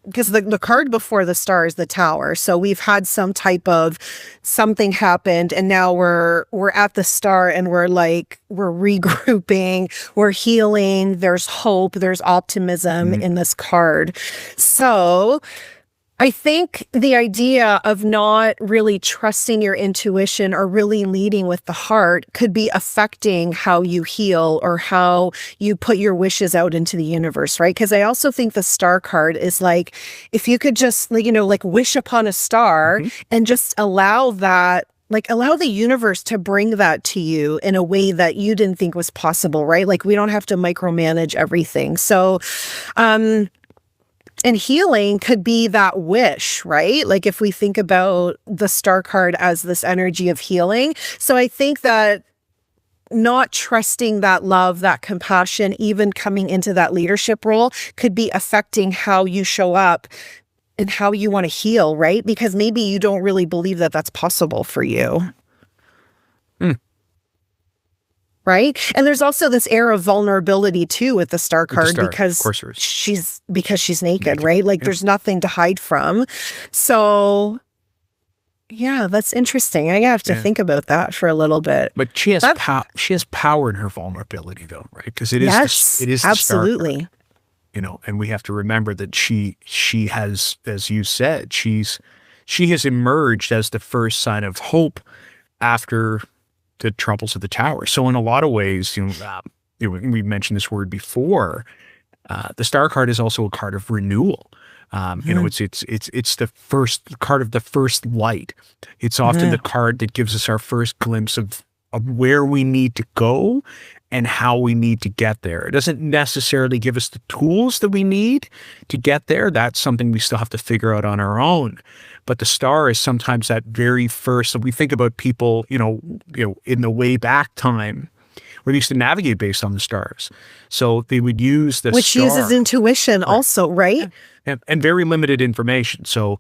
Because the card before the star is the Tower. So we've had some type of something happened, and now we're at the star, and we're regrouping, we're healing, there's hope, there's optimism in this card. So I think the idea of not really trusting your intuition or really leading with the heart could be affecting how you heal or how you put your wishes out into the universe, right? Because I also think the star card is like, if you could just, like wish upon a star and just allow that, allow the universe to bring that to you in a way that you didn't think was possible, right? Like, we don't have to micromanage everything. So, and healing could be that wish, right? Like, if we think about the star card as this energy of healing. So I think that not trusting that love, that compassion, even coming into that leadership role could be affecting how you show up and how you want to heal, right? Because maybe you don't really believe that that's possible for you. Right? And there's also this air of vulnerability too with the star card, because she's naked, right? Like, there's nothing to hide from. So yeah, that's interesting. I have to think about that for a little bit. But she has power in her vulnerability, though, right? Because it is absolutely. And we have to remember that she has, as you said, she has emerged as the first sign of hope after the troubles of the Tower. So in a lot of ways, we mentioned this word before. The star card is also a card of renewal. It's the first card of the first light. It's often the card that gives us our first glimpse of where we need to go and how we need to get there. It doesn't necessarily give us the tools that we need to get there. That's something we still have to figure out on our own. But the star is sometimes that very first. So we think about people, in the way back time, where they used to navigate based on the stars. So they would use the which star, uses intuition also, right? And very limited information. So,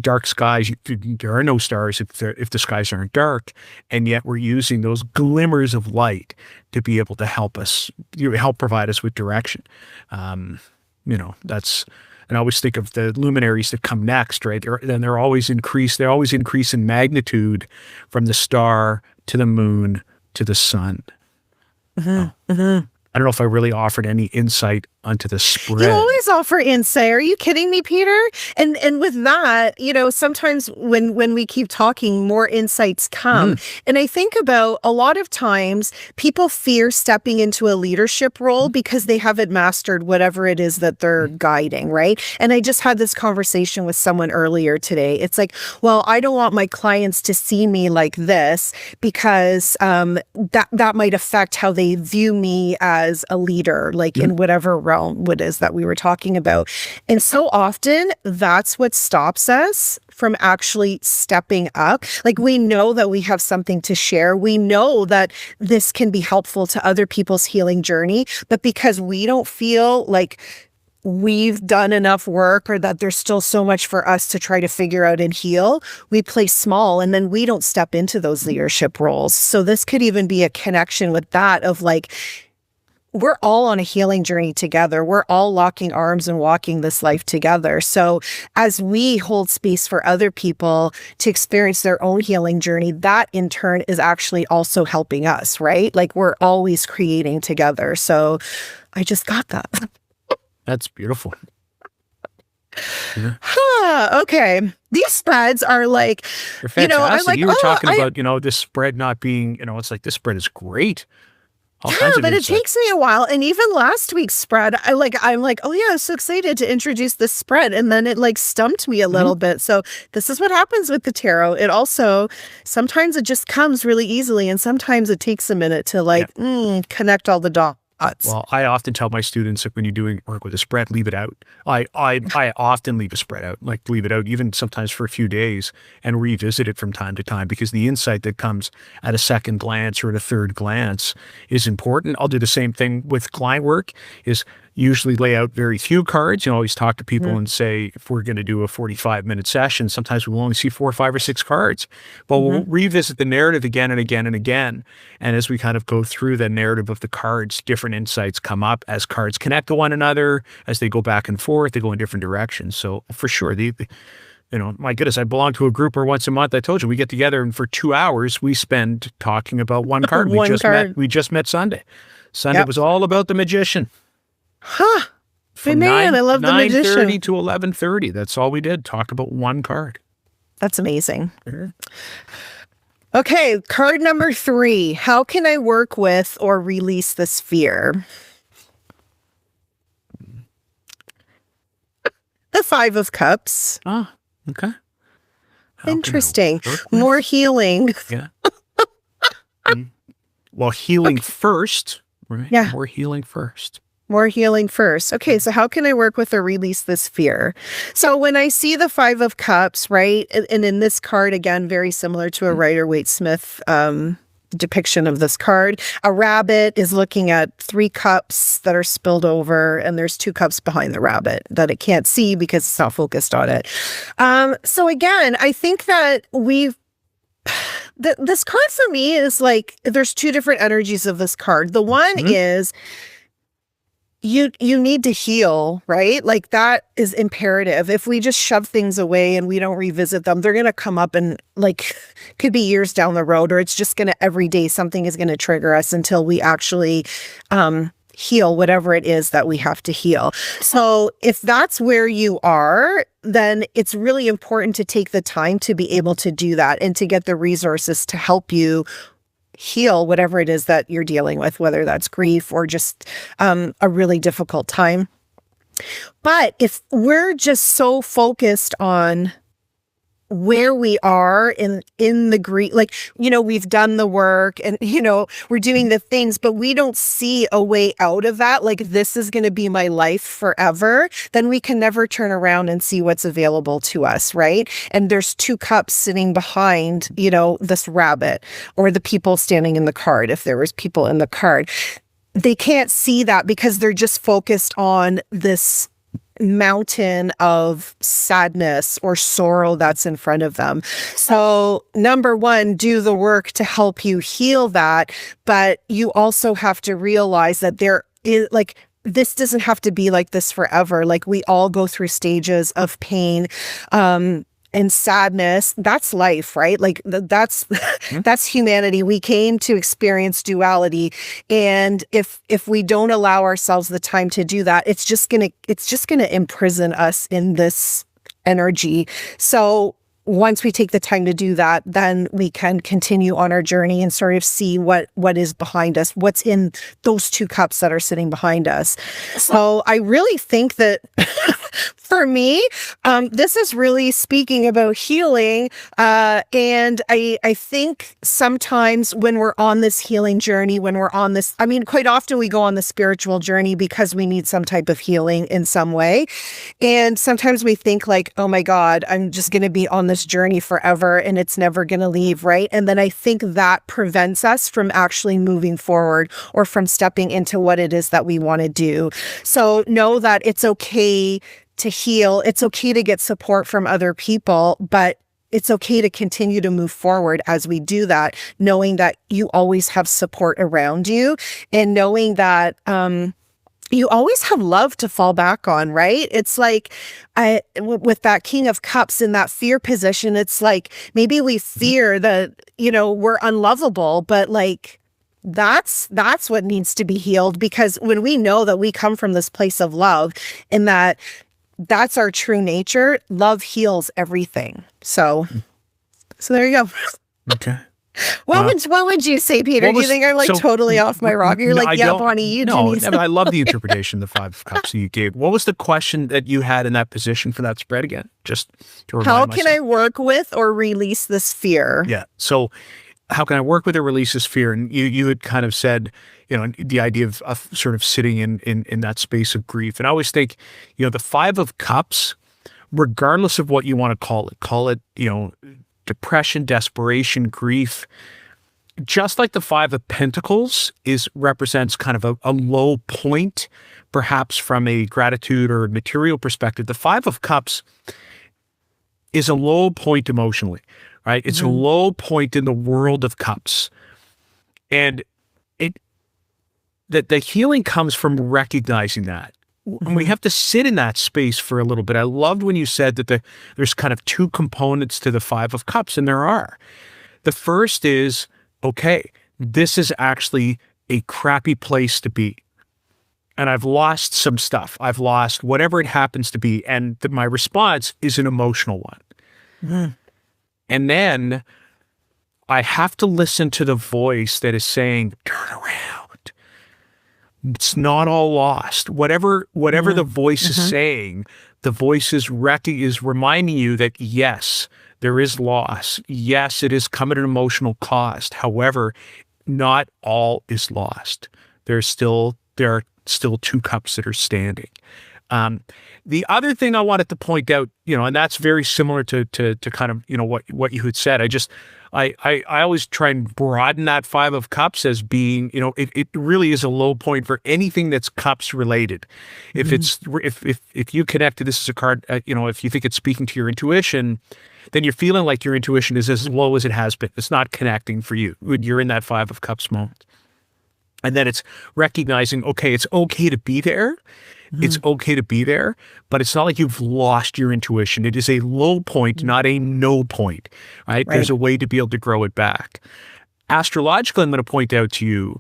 dark skies, there are no stars if the skies aren't dark, and yet we're using those glimmers of light to be able to help us, help provide us with direction. That's. And I always think of the luminaries that come next, right? They're always increase. They always increase in magnitude from the star to the moon to the sun. I don't know if I really offered any insight onto the spread. You always offer insight. Are you kidding me, Peter? And with that, sometimes when we keep talking, more insights come. And I think about a lot of times people fear stepping into a leadership role because they haven't mastered whatever it is that they're guiding, right? And I just had this conversation with someone earlier today. It's like, well, I don't want my clients to see me like this because that might affect how they view me as a leader, like in whatever realm it is that we were talking about. And so often that's what stops us from actually stepping up. Like, we know that we have something to share. We know that this can be helpful to other people's healing journey, but because we don't feel like we've done enough work or that there's still so much for us to try to figure out and heal, we play small and then we don't step into those leadership roles. So this could even be a connection with that of like, we're all on a healing journey together. We're all locking arms and walking this life together. So as we hold space for other people to experience their own healing journey, that in turn is actually also helping us, right? Like, we're always creating together. So I just got that. That's beautiful. Okay. These spreads are like, they're fantastic. I'm like, you were talking about this spread not being, it's like, this spread is great. But it takes me a while. And even last week's spread, I'm like, oh yeah, I'm so excited to introduce this spread. And then it like stumped me a little bit. So this is what happens with the tarot. It also, sometimes it just comes really easily. And sometimes it takes a minute to connect all the dots. Well, I often tell my students that when you're doing work with a spread, leave it out. I often leave a spread out, leave it out even sometimes for a few days and revisit it from time to time, because the insight that comes at a second glance or at a third glance is important. I'll do the same thing with client work. Is usually lay out very few cards. You know, always talk to people and say, if we're going to do a 45-minute session, sometimes we'll only see 4, 5, or 6 cards. But we'll revisit the narrative again and again and again. And as we kind of go through the narrative of the cards, different insights come up as cards connect to one another, as they go back and forth, they go in different directions. So for sure, you know, my goodness, I belong to a group where once a month, I told you, we get together and for 2 hours, we spend talking about one card. We just met Sunday. Sunday was all about the magician. Huh. From Man, I love the magician. 9:30 to 11:30. That's all we did. Talk about one card. That's amazing. Okay, card number 3. How can I work with or release this fear? The 5 of Cups. Ah, okay. Interesting. More healing. Yeah. Well, healing first, right? Yeah. More healing first. More healing first. Okay, so how can I work with or release this fear? So when I see the 5 of Cups, right, and in this card, again, very similar to a Rider-Waite-Smith depiction of this card, a rabbit is looking at 3 cups that are spilled over, and there's 2 cups behind the rabbit that it can't see because it's not focused on it. So again, I think that this card for me is like, there's 2 different energies of this card. The one is you need to heal, right? Like that is imperative. If we just shove things away and we don't revisit them, they're going to come up and like could be years down the road, or it's just going to every day something is going to trigger us until we actually heal whatever it is that we have to heal. So if that's where you are, then it's really important to take the time to be able to do that and to get the resources to help you heal whatever it is that you're dealing with, whether that's grief or just a really difficult time. But if we're just so focused on where we are in the grief, like, you know, we've done the work and, you know, we're doing the things, but we don't see a way out of that, like this is going to be my life forever, then we can never turn around and see what's available to us, right? And there's 2 cups sitting behind, you know, this rabbit or the people standing in the card, if there was people in the card. They can't see that because they're just focused on this mountain of sadness or sorrow that's in front of them. So number 1, do the work to help you heal that. But you also have to realize that there is like, this doesn't have to be like this forever. Like we all go through stages of pain, and sadness. That's life, right? Like that's humanity. We came to experience duality, and if we don't allow ourselves the time to do that, it's just gonna imprison us in this energy. So once we take the time to do that, then we can continue on our journey and sort of see what is behind us, what's in those 2 cups that are sitting behind us. So I really think that for me, this is really speaking about healing. And I think sometimes when we're on this healing journey, when we're on this, I mean, quite often we go on the spiritual journey because we need some type of healing in some way. And sometimes we think like, oh my God, I'm just going to be on this journey forever and it's never going to leave, right? And then I think that prevents us from actually moving forward or from stepping into what it is that we want to do. So know that it's okay to heal. It's okay to get support from other people, but it's okay to continue to move forward as we do that, knowing that you always have support around you and knowing that, you always have love to fall back on, right? It's like with that King of Cups in that fear position, it's like maybe we fear that, you know, we're unlovable, but like that's what needs to be healed, because when we know that we come from this place of love and that's our true nature, love heals everything. So there you go. Okay. What would you say, Peter? Do you think I'm like totally off my rocker? You're like, yeah, Bonnie, you do need I love the interpretation of the 5 of Cups that you gave. What was the question that you had in that position for that spread again? Just to remind How myself. can I work with or release this fear? Yeah. So how can I work with or release this fear? And you had kind of said, you know, the idea of sort of sitting in that space of grief. And I always think, you know, the 5 of Cups, regardless of what you want to call it, you know, depression, desperation, grief, just like the Five of Pentacles represents kind of a low point, perhaps from a gratitude or material perspective, the Five of Cups is a low point emotionally, right? It's a low point in the world of cups. And the healing comes from recognizing that. And we have to sit in that space for a little bit. I loved when you said that there's kind of two components to the Five of Cups, and there are. The first is, okay, this is actually a crappy place to be. And I've lost some stuff. I've lost whatever it happens to be. And my response is an emotional one. And then I have to listen to the voice that is saying, turn around. It's not all lost. Whatever the voice is saying, the voice is reminding you that, yes, there is loss. Yes, it is come at an emotional cost. However, not all is lost. There are still two cups that are standing. The other thing I wanted to point out, and that's very similar to kind of, what you had said. I always try and broaden that Five of Cups as being, it really is a low point for anything that's cups related. If you connect to this as a card, if you think it's speaking to your intuition, then you're feeling like your intuition is as low as it has been. It's not connecting for you. You're in that Five of Cups moment. And then it's recognizing, okay, it's okay to be there. It's okay to be there, but it's not like you've lost your intuition. It is a low point, not a no point, right? There's a way to be able to grow it back. Astrologically, I'm going to point out to you,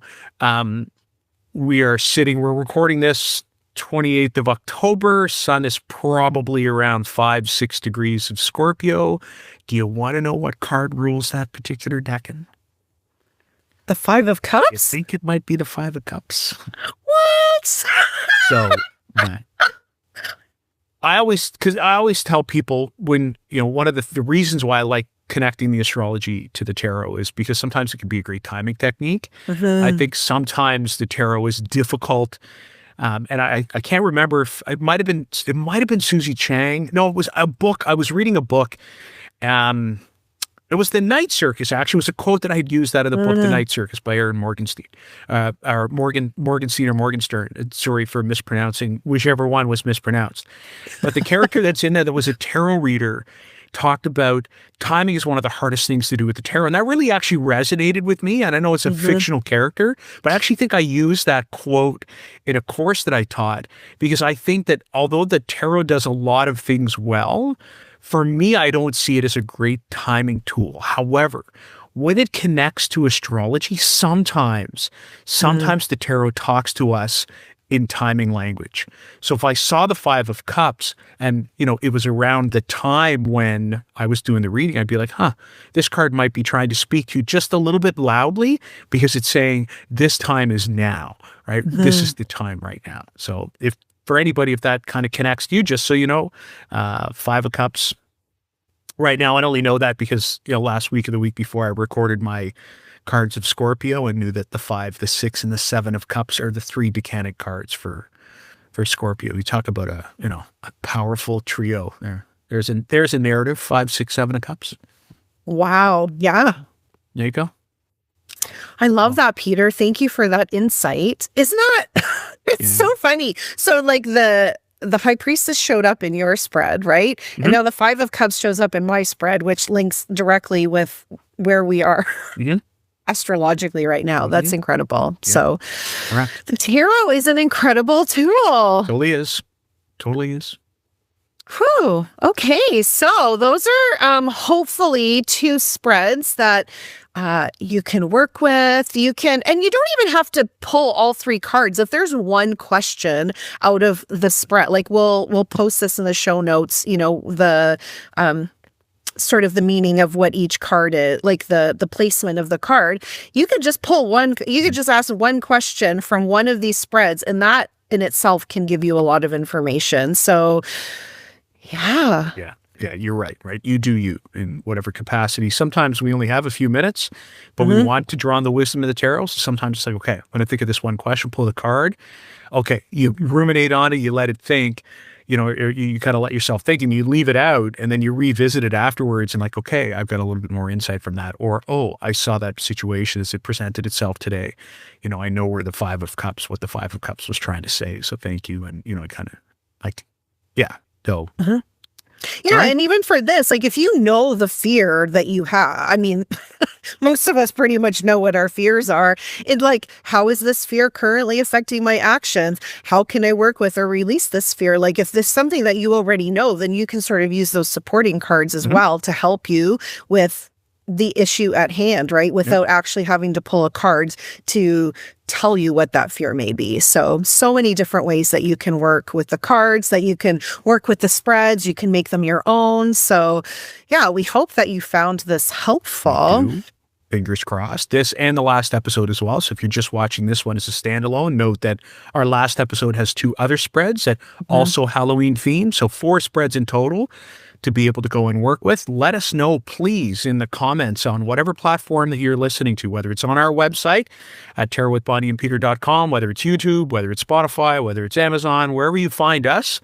we're recording this 28th of October. Sun is probably around 5-6 degrees of Scorpio. Do you want to know what card rules that particular decan? The Five of Cups? I think it might be the Five of Cups. What? So, I always tell people when, one of the reasons why I like connecting the astrology to the tarot is because sometimes it can be a great timing technique. I think sometimes the tarot is difficult. And I can't remember if it might have been Susie Chang. No, it was a book. I was reading a book. It was The Night Circus, actually. It was a quote that I had used out of the book, The Night Circus by Aaron Morgenstein. Or Morgenstein or Morgenstern. Sorry for mispronouncing, whichever one was mispronounced. But the character that's in there that was a tarot reader talked about timing is one of the hardest things to do with the tarot. And that really actually resonated with me. And I know it's a fictional character, but I actually think I used that quote in a course that I taught because I think that although the tarot does a lot of things well, for me, I don't see it as a great timing tool. However, when it connects to astrology, sometimes the tarot talks to us in timing language. So if I saw the Five of Cups and, it was around the time when I was doing the reading, I'd be like, this card might be trying to speak to you just a little bit loudly because it's saying this time is now, right? This is the time right now. So for anybody, if that kind of connects to you, just so you know, Five of Cups. Right now, I only know that because, last week or the week before I recorded my cards of Scorpio and knew that the 5, the 6, and the 7 of Cups are the 3 decanic cards for Scorpio. You talk about a powerful trio there. There's a narrative, 5, 6, 7 of Cups. Wow. Yeah. There you go. I love that, Peter. Thank you for that insight. Isn't that, it's so funny. So like the High Priestess showed up in your spread, right? And now the Five of Cups shows up in my spread, which links directly with where we are astrologically right now. That's incredible. Yeah. So the tarot is an incredible tool. Totally is. Totally is. Whew. Okay. So those are hopefully 2 spreads that you can work with. And you don't even have to pull all 3 cards. If there's one question out of the spread, like we'll post this in the show notes, the sort of the meaning of what each card is, like the placement of the card. You could just you could just ask one question from one of these spreads, and that in itself can give you a lot of information. So yeah. Yeah, you're right? You do you in whatever capacity. Sometimes we only have a few minutes, but we want to draw on the wisdom of the tarot. So sometimes it's like, okay, when I think of this one question, pull the card. Okay, you ruminate on it, you let it think. or you kind of let yourself think and you leave it out and then you revisit it afterwards and like, okay, I've got a little bit more insight from that. Or, oh, I saw that situation as it presented itself today. I know what the Five of Cups was trying to say. So thank you. And, kind of like, yeah, so. Yeah, Right. and even for this, like if you know the fear that you have, I mean, most of us pretty much know what our fears are. It's like, how is this fear currently affecting my actions? How can I work with or release this fear? Like if there's something that you already know, then you can sort of use those supporting cards as well to help you with the issue at hand, right? Without actually having to pull a card to tell you what that fear may be. So many different ways that you can work with the cards, that you can work with the spreads, you can make them your own. So yeah, we hope that you found this helpful. Fingers crossed. This and the last episode as well. So if you're just watching this one as a standalone, note that our last episode has 2 other spreads that also Halloween themed. So 4 spreads in total to be able to go and work with. Let us know, please, in the comments on whatever platform that you're listening to, whether it's on our website at tarotwithbonnieandpeter.com, whether it's YouTube, whether it's Spotify, whether it's Amazon, wherever you find us.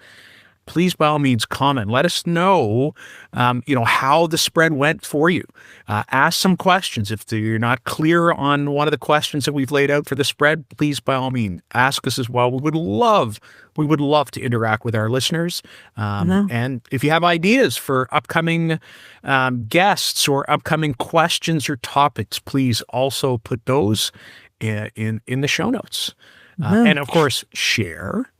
Please, by all means, comment. Let us know, how the spread went for you. Ask some questions. If you're not clear on one of the questions that we've laid out for the spread, please, by all means, ask us as well. We would love to interact with our listeners. And if you have ideas for upcoming guests or upcoming questions or topics, please also put those in the show notes. And of course, share,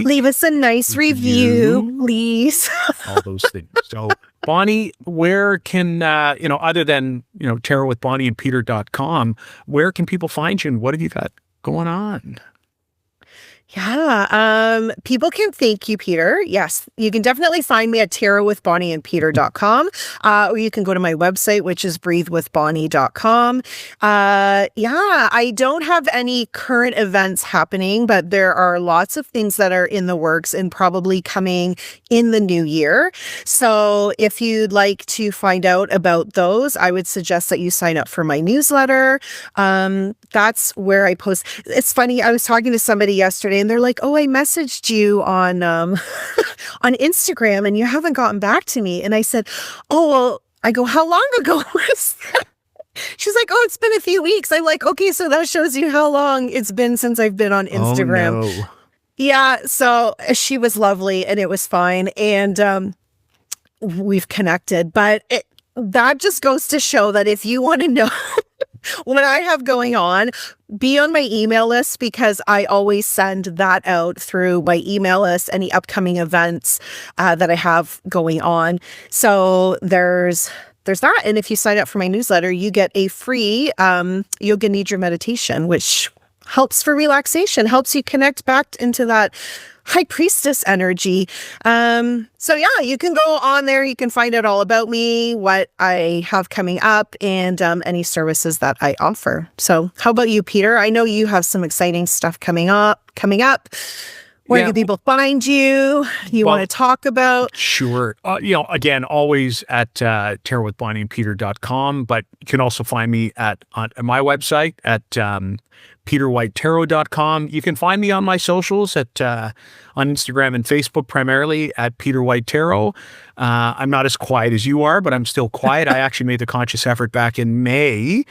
leave us a nice review, please. all those things. So Bonnie, where can, other than, tarotwithbonnieandpeter.com, where can people find you and what have you got going on? Yeah, people can thank you, Peter. Yes, you can definitely find me at tarotwithbonnieandpeter.com, or you can go to my website, which is breathewithbonnie.com. I don't have any current events happening, but there are lots of things that are in the works and probably coming in the new year. So if you'd like to find out about those, I would suggest that you sign up for my newsletter. That's where I post. It's funny. I was talking to somebody yesterday and they're like, oh, I messaged you on, on Instagram and you haven't gotten back to me. And I said, oh, well, I go, how long ago was that? She's like, oh, it's been a few weeks. I'm like, okay, so that shows you how long it's been since I've been on Instagram. Oh, no. Yeah. So she was lovely and it was fine. And, we've connected, but that just goes to show that if you want to know what I have going on, be on my email list because I always send that out through my email list, any upcoming events that I have going on. So there's that. And if you sign up for my newsletter, you get a free yoga nidra meditation, which helps for relaxation, helps you connect back into that high priestess energy. So yeah, you can go on there. You can find out all about me, what I have coming up, and any services that I offer. So how about you, Peter? I know you have some exciting stuff coming up. Where can people find you? Want to talk about? Sure. Again, always at tarotwithbonnieandpeter.com, but you can also find me on my website at peterwhitetarot.com. You can find me on my socials on Instagram and Facebook, primarily at Peter White Tarot. I'm not as quiet as you are, but I'm still quiet. I actually made the conscious effort back in May,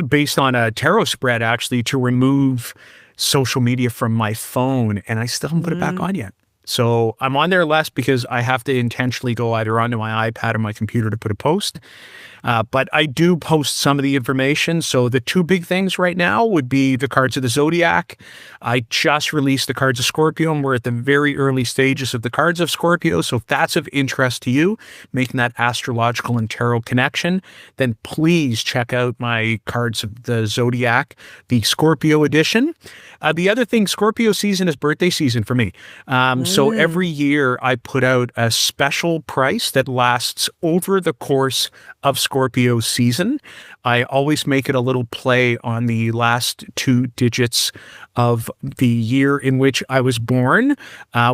based on a tarot spread, actually, to remove social media from my phone, and I still haven't put it back on yet. So I'm on there less because I have to intentionally go either onto my iPad or my computer to put a post. But I do post some of the information. So the 2 big things right now would be the cards of the Zodiac. I just released the cards of Scorpio, and we're at the very early stages of the cards of Scorpio. So if that's of interest to you, making that astrological and tarot connection, then please check out my cards of the Zodiac, the Scorpio edition. The other thing, Scorpio season is birthday season for me. So every year I put out a special price that lasts over the course of Scorpio season. I always make it a little play on the last 2 digits of the year in which I was born,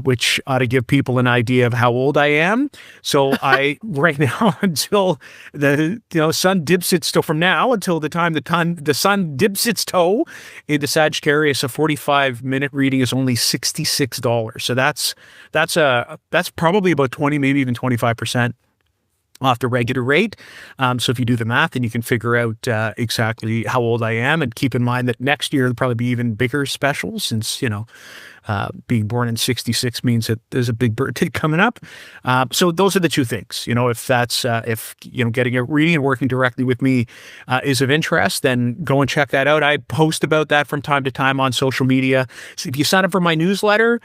which ought to give people an idea of how old I am. So I, right now, until the sun dips its toe, from now until the time the sun dips its toe into Sagittarius, a 45-minute reading is only $66. So that's that's probably about 20, maybe even 25% off the regular rate. So if you do the math, then you can figure out exactly how old I am, and keep in mind that next year there'll probably be even bigger specials, since, being born in 66 means that there's a big birthday coming up. So those are the two things. If that's, getting a reading and working directly with me is of interest, then go and check that out. I post about that from time to time on social media. So if you sign up for my newsletter,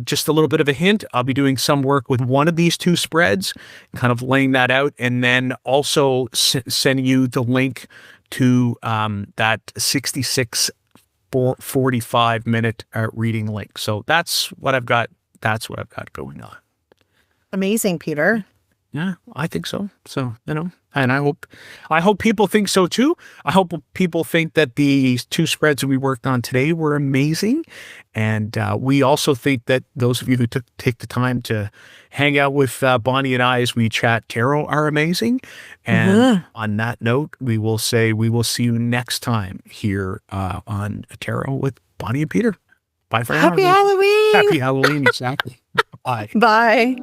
just a little bit of a hint, I'll be doing some work with one of these two spreads, kind of laying that out, and then also sending you the link to that 66 45-minute reading link. So that's what I've got. That's what I've got going on. Amazing, Peter. Yeah, I think so. So, and I hope people think so too. I hope people think that these two spreads that we worked on today were amazing. And we also think that those of you who take the time to hang out with Bonnie and I as we chat tarot are amazing. And on that note, we will say we will see you next time here on Tarot with Bonnie and Peter. Bye for now. Happy Halloween. Happy Halloween, exactly. Bye. Bye.